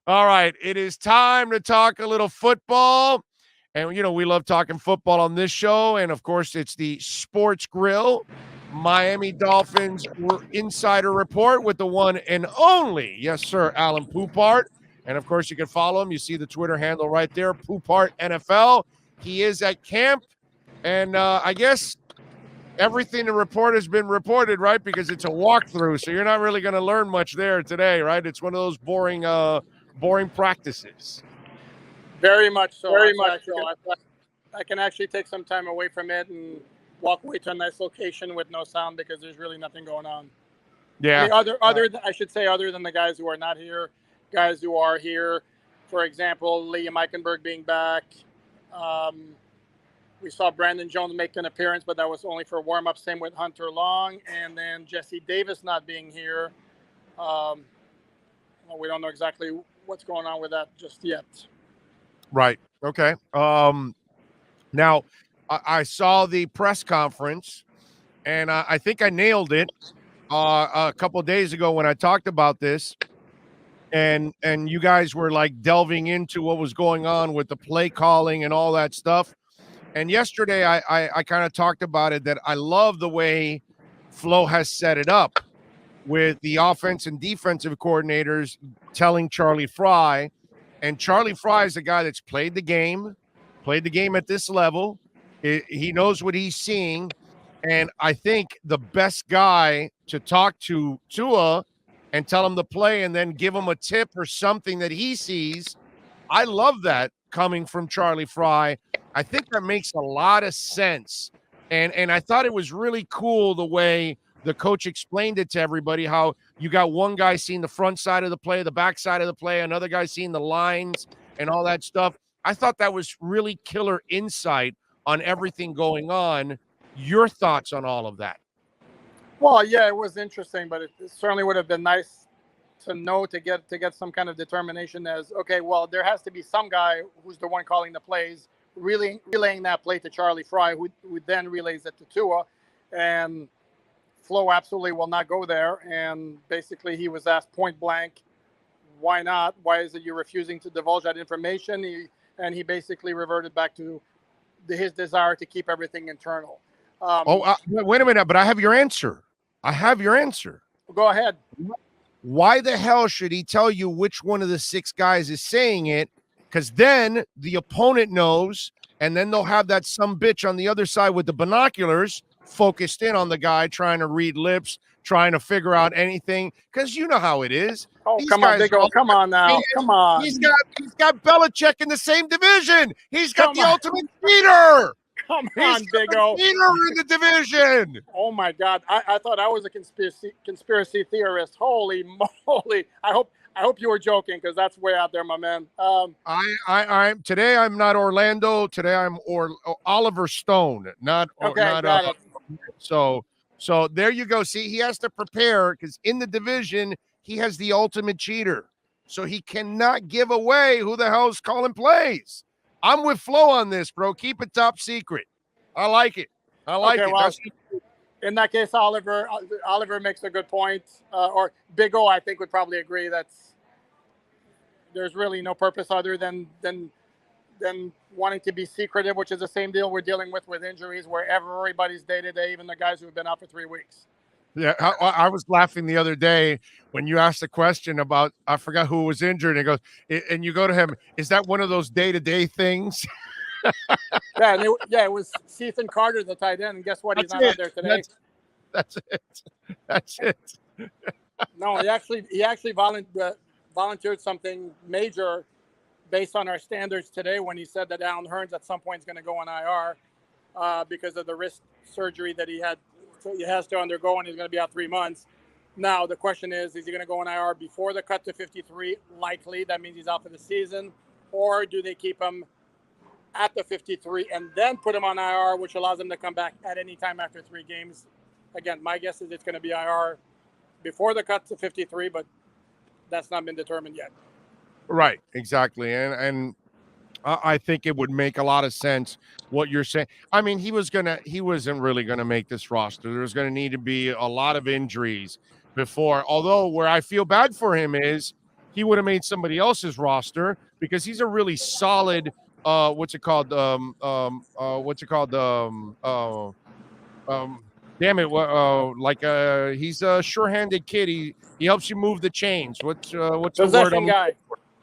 All right, it is time to talk a little football. And, we love talking football on this show. And, of course, it's the Sports Grill, Miami Dolphins Insider Report with the one and only, yes, sir, ALAiN POUPART. And, of course, you can follow him. You see the Twitter handle right there, POUPART NFL. He is at camp. And I guess everything to report has been reported, right? Because it's a walkthrough. So you're not really going to learn much there today, right? It's one of those boring practices. Very much so. Very much so. I can actually take some time away from it and walk away to a nice location with no sound because there's really nothing going on. Yeah. I mean, other than the guys who are not here, guys who are here, for example, Liam Eichenberg being back. We saw Brandon Jones make an appearance, but that was only for warm-up. Same with Hunter Long, and then Jesse Davis not being here. We don't know exactly what's going on with that just yet. Right. Okay. Now, I saw the press conference, and I think I nailed it a couple of days ago when I talked about this, and you guys were like delving into what was going on with the play calling and all that stuff. And yesterday, I kind of talked about it, that I love the way Flo has set it up with the offense and defensive coordinators telling Charlie Frye. And Charlie Frye is a guy that's played the game at this level. He knows what he's seeing. And I think the best guy to talk to Tua and tell him to play and then give him a tip or something that he sees. I love that coming from Charlie Frye. I think that makes a lot of sense. And I thought it was really cool the way the coach explained it to everybody, how you got one guy seeing the front side of the play, the back side of the play, another guy seeing the lines and all that stuff. I thought that was really killer insight on everything going on. Your thoughts on all of that? Well, yeah, it was interesting, but it certainly would have been nice to know, to get some kind of determination as, okay, well, there has to be some guy who's the one calling the plays, really relaying that play to Charlie Frye, who then relays it to Tua. And Flo absolutely will not go there. And basically he was asked point blank, why not? Why is it you're refusing to divulge that information? He basically reverted back to his desire to keep everything internal. Wait a minute, but I have your answer. Go ahead. Why the hell should he tell you which one of the six guys is saying it? Because then the opponent knows, and then they'll have that some bitch on the other side with the binoculars focused in on the guy, trying to read lips, trying to figure out anything. Because you know how it is. Oh, come on, Big O. Come on now. Come on. He's got Belichick in the same division. He's got the ultimate cheater. Come on, Big O. Cheater in the division. Oh my God. I thought I was a conspiracy theorist. Holy moly. I hope you were joking, because that's way out there, my man. Today I'm not Orlando. Today I'm Oliver Stone. Got it. So there you go. See, he has to prepare, because in the division he has the ultimate cheater. So he cannot give away who the hell's calling plays. I'm with Flo on this, bro. Keep it top secret. I like it. Well, in that case, Oliver makes a good point. Or Big O, I think, would probably agree that there's really no purpose other than wanting to be secretive, which is the same deal we're dealing with injuries, where everybody's day-to-day, even the guys who have been out for 3 weeks. Yeah, I was laughing the other day when you asked the question about, I forgot who was injured, and you go to him, is that one of those day-to-day things? it was Ethan Carter, the tight end, and guess what? He's not out there today. That's it. No, he actually volunteered something major based on our standards today, when he said that Alan Hearns at some point is going to go on IR because of the wrist surgery that he has to undergo, and he's going to be out 3 months. Now, the question is he going to go on IR before the cut to 53? Likely. That means he's out for the season. Or do they keep him at the 53 and then put him on IR, which allows him to come back at any time after 3 games? Again, my guess is it's going to be IR before the cut to 53, but that's not been determined yet. Right, exactly. And I think it would make a lot of sense what you're saying. I mean, he wasn't really going to make this roster. There's going to need to be a lot of injuries before. Although where I feel bad for him is he would have made somebody else's roster because he's a really solid. What's it called? What's it called? Um, damn it! He's a sure-handed kid. He helps you move the chains. What's the word? Possession guy.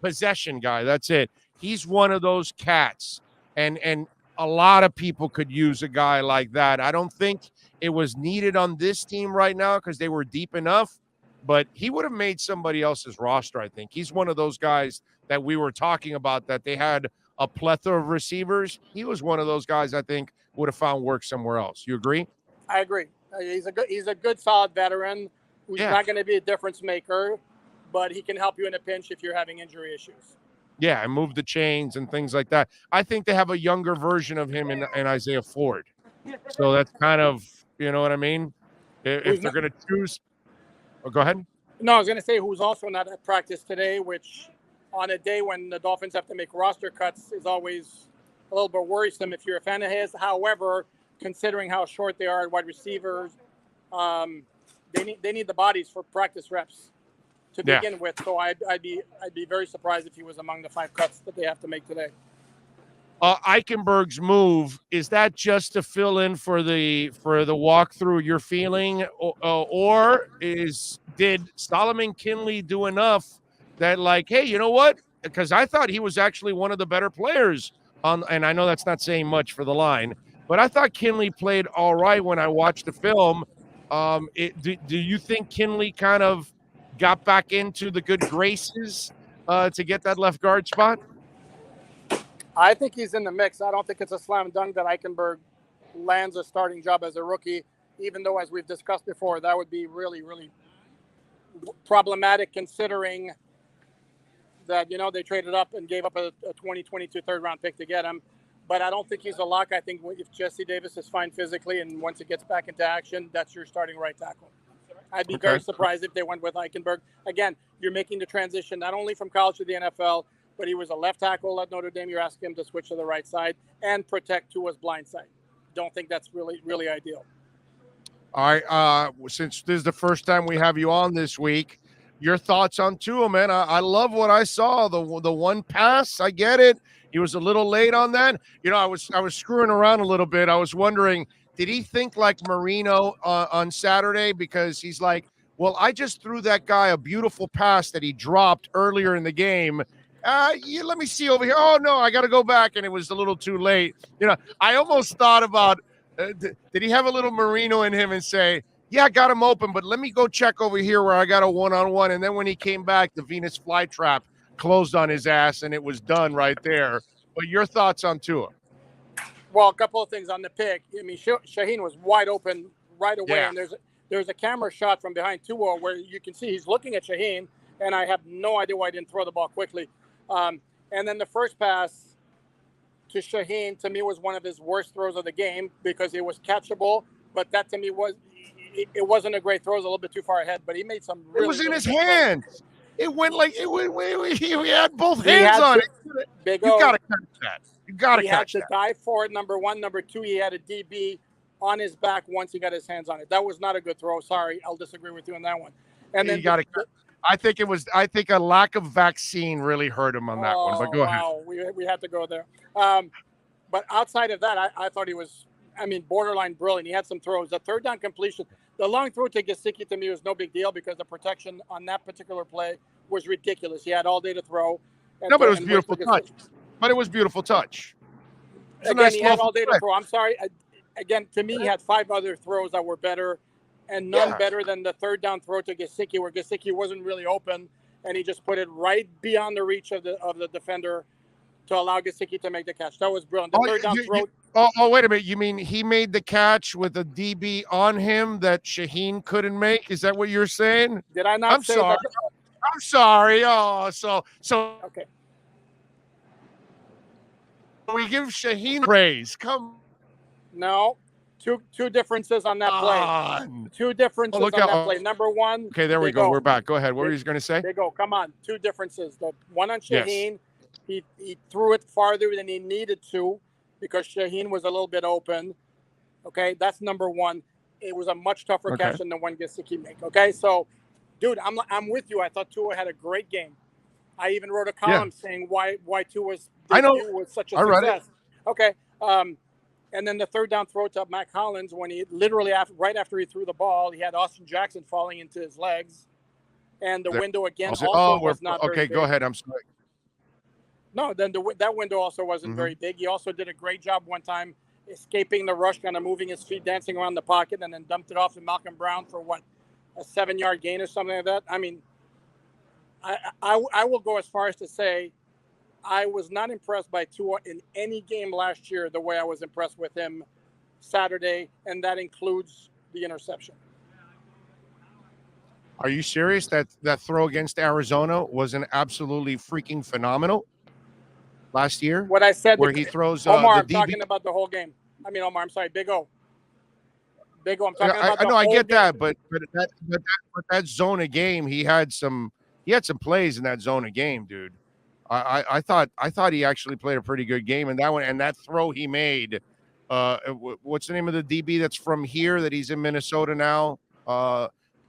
Possession guy. That's it. He's one of those cats, and a lot of people could use a guy like that. I don't think it was needed on this team right now because they were deep enough, but he would have made somebody else's roster. I think he's one of those guys that we were talking about that they had a plethora of receivers. He was one of those guys I think would have found work somewhere else. You agree? I agree. He's a good solid veteran who's not going to be a difference maker, but he can help you in a pinch if you're having injury issues. Yeah, and move the chains and things like that. I think they have a younger version of him in Isaiah Ford. So that's kind of, you know what I mean? If they're going to choose. Oh, go ahead. No, I was going to say who's also not at practice today, which on a day when the Dolphins have to make roster cuts is always a little bit worrisome if you're a fan of his. However, considering how short they are at wide receivers, they need the bodies for practice reps to begin with. So I'd be very surprised if he was among the 5 cuts that they have to make today. Eichenberg's move, is that just to fill in for the walkthrough you're feeling, or did Solomon Kinley do enough that, like, hey, you know what? Because I thought he was actually one of the better players and I know that's not saying much for the line, but I thought Kinley played all right when I watched the film. Do you think Kinley kind of got back into the good graces to get that left guard spot? I think he's in the mix. I don't think it's a slam dunk that Eichenberg lands a starting job as a rookie, even though, as we've discussed before, that would be really, really problematic considering that, you know, they traded up and gave up a 2022 third-round pick to get him. But I don't think he's a lock. I think if Jesse Davis is fine physically and once he gets back into action, that's your starting right tackle. I'd be very surprised if they went with Eichenberg. Again, you're making the transition not only from college to the NFL, but he was a left tackle at Notre Dame. You're asking him to switch to the right side and protect Tua's blind side. Don't think that's really, really ideal. All right. Since this is the first time we have you on this week, your thoughts on Tua, man? I love what I saw. The one pass, I get it. He was a little late on that. You know, I was screwing around a little bit. I was wondering, did he think like Marino on Saturday? Because he's like, well, I just threw that guy a beautiful pass that he dropped earlier in the game. Let me see over here. Oh, no, I got to go back. And it was a little too late. You know, I almost thought about, did he have a little Marino in him and say, yeah, I got him open, but let me go check over here where I got a one-on-one. And then when he came back, the Venus flytrap closed on his ass and it was done right there. But your thoughts on Tua? Well, a couple of things on the pick. I mean, Shaheen was wide open right away. Yeah. And there's a camera shot from behind Tua where you can see he's looking at Shaheen, and I have no idea why I didn't throw the ball quickly. And then the first pass to Shaheen, to me, was one of his worst throws of the game because it was catchable. But that, to me, it wasn't a great throw. It was a little bit too far ahead. But he made some really, it was in really his hand. Throws. It went like he had both hands on it. You got to catch that. You got to catch that. He had to dive for it, number one. Number two, he had a DB on his back once he got his hands on it. That was not a good throw. Sorry, I'll disagree with you on that one. And then you got to. I think a lack of vaccine really hurt him on that one. But go ahead. We had to go there. But outside of that, I thought he was, borderline brilliant. He had some throws. The third down completion, the long throw to Gesicki to me was no big deal because the protection on that particular play was ridiculous. He had all day to throw. No, but it was beautiful touch. But it was beautiful touch. Again, he had all day to throw. I'm sorry. Again, to me, he had 5 other throws that were better. And none better than the third down throw to Gesicki, where Gesicki wasn't really open, and he just put it right beyond the reach of the defender to allow Gesicki to make the catch. That was brilliant. The third down throw. Wait a minute. You mean he made the catch with a DB on him that Shaheen couldn't make? Is that what you're saying? Did I not say that? I'm sorry. Oh, so okay. We give Shaheen praise. No. Two differences on that play. Two differences on that play. Number one. Okay, there we go. We're back. Go ahead. What were you going to say? There you go. Come on. 2 differences. The one on Shaheen, he threw it farther than he needed to because Shaheen was a little bit open. Okay, that's number one. It was a much tougher catch than the one Gesicki made. Okay, so, dude, I'm with you. I thought Tua had a great game. I even wrote a Yeah, column saying why Tua's I know. debut was such a I read it. success. Okay. And then the third down throw to Matt Collins, when he literally right after he threw the ball, he had Austin Jackson falling into his legs, and the There. window again Was it- also Oh, we're was not very okay. Go big. ahead. I'm sorry. No, then that window also wasn't Hmm. very big. He also did a great job one time escaping the rush, kind of moving his feet, dancing around the pocket, and then dumped it off to Malcolm Brown for what, a 7-yard gain or something like that. I mean, I will go as far as to say I was not impressed by Tua in any game last year the way I was impressed with him Saturday, and that includes the interception. Are you serious? That throw against Arizona was an absolutely freaking phenomenal last year, What I said, where he throws Omar, the I'm DB. talking about the whole game. I mean, Omar, I'm sorry, Big O. Big O, I'm Yeah, talking about I the know, I whole get game. that, but that zone of game, he had some plays in that zone of game, dude. I thought he actually played a pretty good game in that one, and that throw he made. What's the name of the DB that's from here that he's in Minnesota now?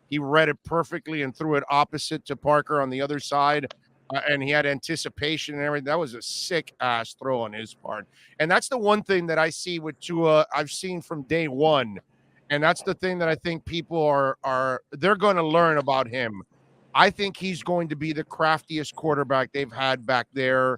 He read it perfectly and threw it opposite to Parker on the other side, and he had anticipation and everything. That was a sick ass throw on his part, and that's the one thing that I see with Tua. I've seen from day one. And that's the thing that I think people are they're going to learn about him. I think he's going to be the craftiest quarterback they've had back there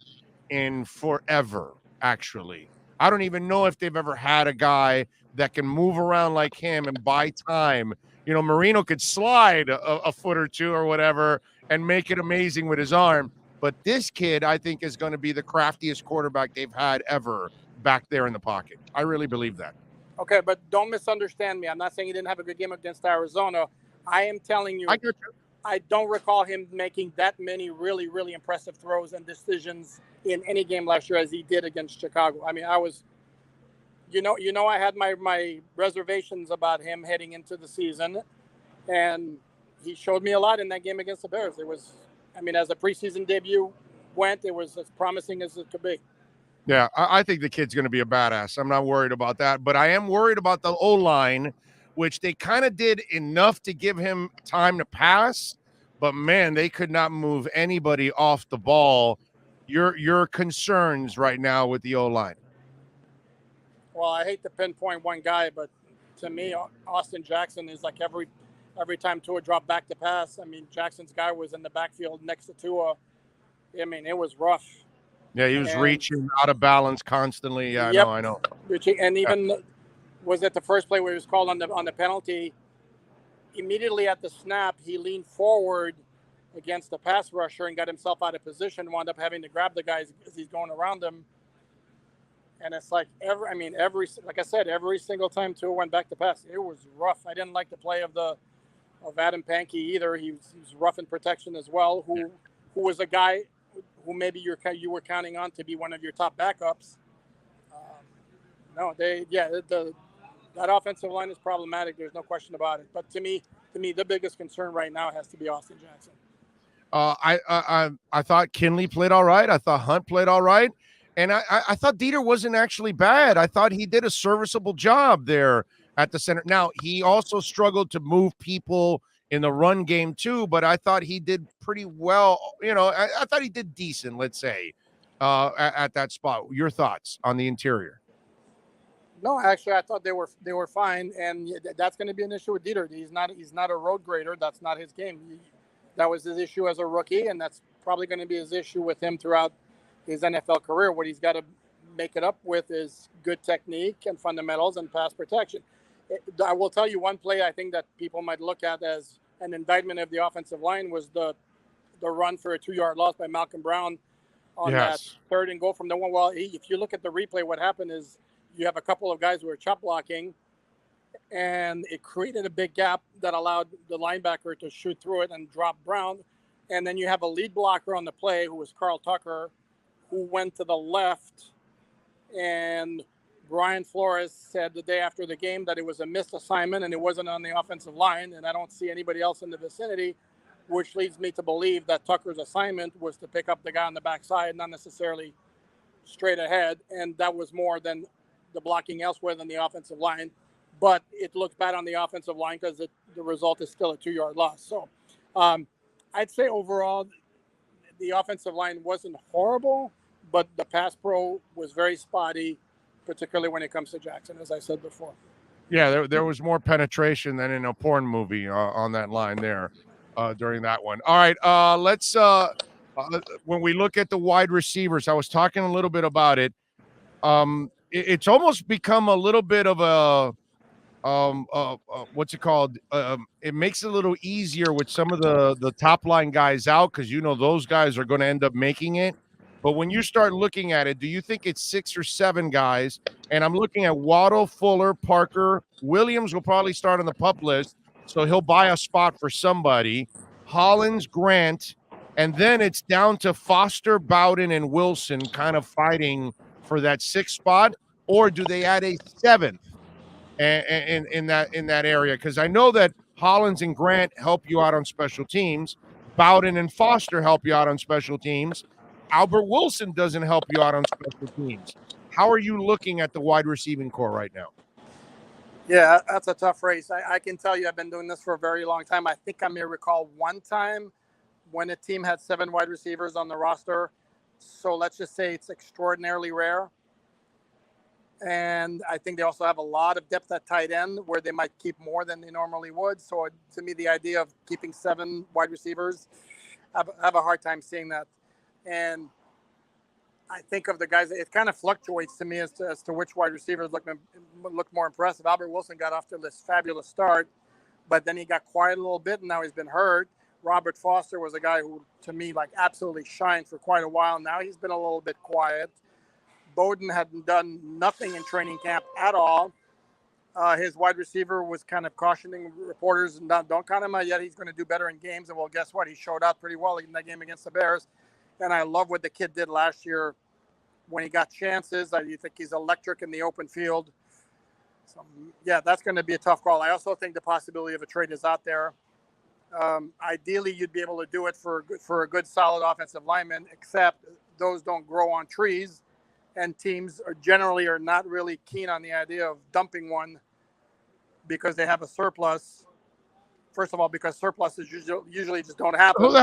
in forever, actually. I don't even know if they've ever had a guy that can move around like him and buy time. You know, Marino could slide a foot or two or whatever and make it amazing with his arm. But this kid, I think, is going to be the craftiest quarterback they've had ever back there in the pocket. I really believe that. Okay, but don't misunderstand me. I'm not saying he didn't have a good game against Arizona. I am telling you, I get you. I don't recall him making that many really, really impressive throws and decisions in any game last year as he did against Chicago. I mean, I was, I had my reservations about him heading into the season, and he showed me a lot in that game against the Bears. It was, I mean, as a preseason debut went, it was as promising as it could be. Yeah, I think the kid's going to be a badass. I'm not worried about that, but I am worried about the O-line, which they kind of did enough to give him time to pass, but man, they could not move anybody off the ball. Your concerns right now with the O-line. Well, I hate to pinpoint one guy, but to me, Austin Jackson is like every time Tua dropped back to pass. I mean, Jackson's guy was in the backfield next to Tua. I mean, it was rough. Yeah, he was reaching out of balance constantly. Yeah, Yep. I know. And even was it the first play where he was called on the penalty? Immediately at the snap, he leaned forward against the pass rusher and got himself out of position. Wound up having to grab the guys as he's going around him. And it's like like I said, every single time Tua went back to pass, it was rough. I didn't like the play of Adam Pankey either. He was rough in protection as well. Who was a guy who maybe you were counting on to be one of your top backups. That offensive line is problematic. There's no question about it. But to me, the biggest concern right now has to be Austin Jackson. I thought Kinley played all right. I thought Hunt played all right. And I thought Dieter wasn't actually bad. I thought he did a serviceable job there at the center. Now, he also struggled to move people in the run game too, but I thought he did pretty well. You know, I thought he did decent, let's say, at that spot. Your thoughts on the interior? No, actually, I thought they were fine, and that's going to be an issue with Dieter. He's not a road grader. That's not his game. That was his issue as a rookie, and that's probably going to be his issue with him throughout his NFL career. What he's got to make it up with is good technique and fundamentals and pass protection. I will tell you one play I think that people might look at as an indictment of the offensive line was the run for a 2-yard loss by Malcolm Brown on that 3rd and goal from the one. Well, if you look at the replay, what happened is you have a couple of guys who are chop blocking, and it created a big gap that allowed the linebacker to shoot through it and drop Brown. And then you have a lead blocker on the play who was Carl Tucker, who went to the left, and Brian Flores said the day after the game that it was a missed assignment and it wasn't on the offensive line, and I don't see anybody else in the vicinity, which leads me to believe that Tucker's assignment was to pick up the guy on the backside, not necessarily straight ahead, and that was more than the blocking elsewhere than the offensive line. But it looks bad on the offensive line because the result is still a 2-yard loss. So I'd say overall the offensive line wasn't horrible, but the pass pro was very spotty, particularly when it comes to Jackson, as I said before. Yeah, there was more penetration than in a porn movie on that line there during that one. All right, let's when we look at the wide receivers, I was talking a little bit about it. It's almost become a little bit of a what's it called? It makes it a little easier with some of the top line guys out because those guys are going to end up making it. But when you start looking at it, do you think it's 6 or 7 guys? And I'm looking at Waddle, Fuller, Parker, Williams will probably start on the PUP list, so he'll buy a spot for somebody. Hollins, Grant, and then it's down to Foster, Bowden, and Wilson kind of fighting for that 6th spot, or do they add a 7th? In that area, because I know that Hollins and Grant help you out on special teams. Bowden and Foster help you out on special teams. Albert Wilson doesn't help you out on special teams. How are you looking at the wide receiving core right now? Yeah, that's a tough race. I can tell you I've been doing this for a very long time. I think I may recall one time when a team had 7 wide receivers on the roster. So let's just say it's extraordinarily rare. And I think they also have a lot of depth at tight end where they might keep more than they normally would. So to me, the idea of keeping 7 wide receivers, I have a hard time seeing that. And I think of the guys, it kind of fluctuates to me as to which wide receivers look more impressive. Albert Wilson got off to this fabulous start, but then he got quiet a little bit, and now he's been hurt. Robert Foster was a guy who, to me, absolutely shined for quite a while. Now he's been a little bit quiet. Bowden hadn't done nothing in training camp at all. His wide receiver was kind of cautioning reporters, don't count him out yet. He's going to do better in games. And well, guess what? He showed out pretty well in that game against the Bears. And I love what the kid did last year when he got chances. I think he's electric in the open field. So, yeah, that's going to be a tough call. I also think the possibility of a trade is out there. Ideally, you'd be able to do it for a good, solid offensive lineman, except those don't grow on trees. And teams generally are not really keen on the idea of dumping one because they have a surplus. First of all, because surpluses usually just don't happen. Who the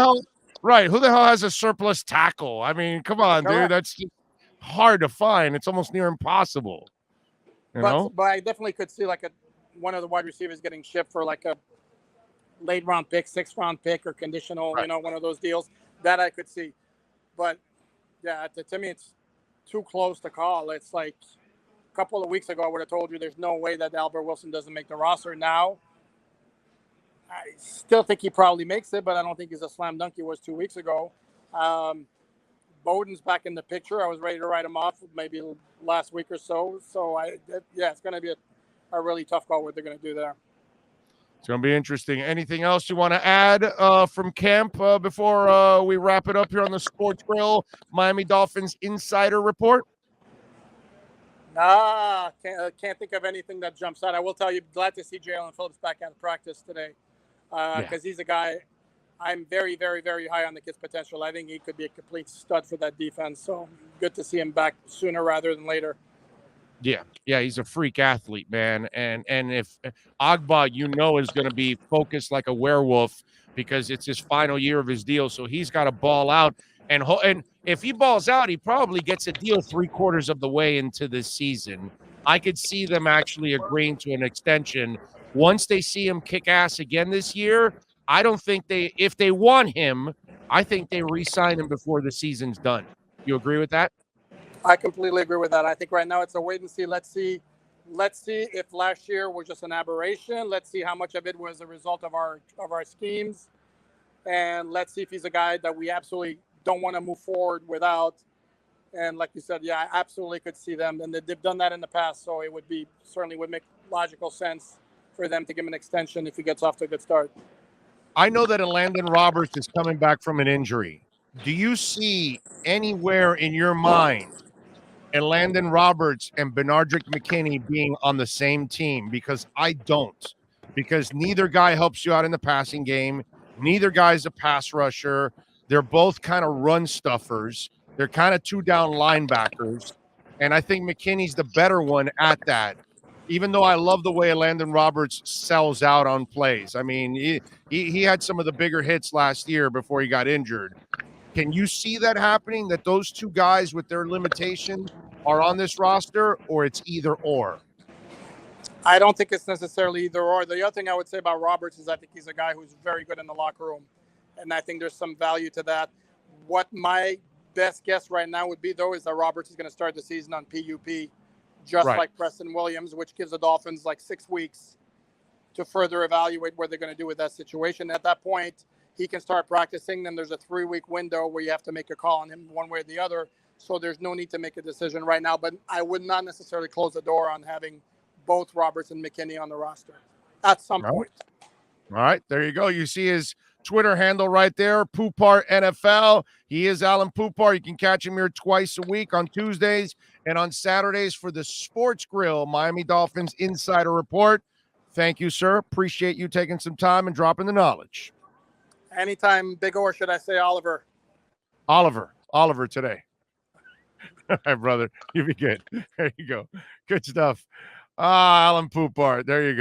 hell has a surplus tackle? I mean, come on, Correct. dude. That's just hard to find. It's almost near impossible. But I definitely could see one of the wide receivers getting shipped for a late round pick, 6th round pick, or conditional, right. One of those deals that I could see. But yeah, to me, it's too close to call. It's like a couple of weeks ago, I would have told you there's no way that Albert Wilson doesn't make the roster. Now, I still think he probably makes it, but I don't think he's a slam dunk he was 2 weeks ago. Bowden's back in the picture. I was ready to write him off maybe last week or so. So, it's going to be a really tough call what they're going to do there. It's going to be interesting. Anything else you want to add from camp before we wrap it up here on the Sports Grill Miami Dolphins Insider Report? Can't think of anything that jumps out. I will tell you, glad to see Jalen Phillips back out of practice today because he's a guy I'm very, very, very high on the kid's potential. I think he could be a complete stud for that defense. So good to see him back sooner rather than later. Yeah, he's a freak athlete, man. And if Agba, is going to be focused like a werewolf because it's his final year of his deal, so he's got to ball out. And if he balls out, he probably gets a deal 3/4 of the way into this season. I could see them actually agreeing to an extension once they see him kick ass again this year. I don't think if they want him, I think they re-sign him before the season's done. You agree with that? I completely agree with that. I think right now it's a wait and see. Let's see if last year was just an aberration. Let's see how much of it was a result of our schemes, and let's see if he's a guy that we absolutely don't want to move forward without. And like you said, yeah, I absolutely could see them, and they've done that in the past, so it would make logical sense for them to give him an extension if he gets off to a good start. I know that Landon Roberts is coming back from an injury. Do you see anywhere in your mind Landon Roberts and Benardrick McKinney being on the same team? Because I don't. Because neither guy helps you out in the passing game. Neither guy's a pass rusher. They're both kind of run stuffers. They're kind of 2-down linebackers. And I think McKinney's the better one at that. Even though I love the way Landon Roberts sells out on plays. I mean, he had some of the bigger hits last year before he got injured. Can you see that happening, that those two guys with their limitation are on this roster, or it's either or? I don't think it's necessarily either or. The other thing I would say about Roberts is I think he's a guy who's very good in the locker room, and I think there's some value to that. What my best guess right now would be, though, is that Roberts is going to start the season on PUP, just like Preston Williams, which gives the Dolphins like 6 weeks to further evaluate what they're going to do with that situation. At that point, he can start practicing. Then there's a 3-week window where you have to make a call on him one way or the other. So there's no need to make a decision right now. But I would not necessarily close the door on having both Roberts and McKinney on the roster at some point. All right, there you go. You see his Twitter handle right there, POUPART NFL. He is ALAiN POUPART. You can catch him here twice a week on Tuesdays and on Saturdays for the Sports Grill Miami Dolphins Insider Report. Thank you, sir. Appreciate you taking some time and dropping the knowledge. Anytime, Big O, or should I say Oliver? Oliver today. All right, brother. You be good. There you go. Good stuff. ALAiN POUPART. There you go.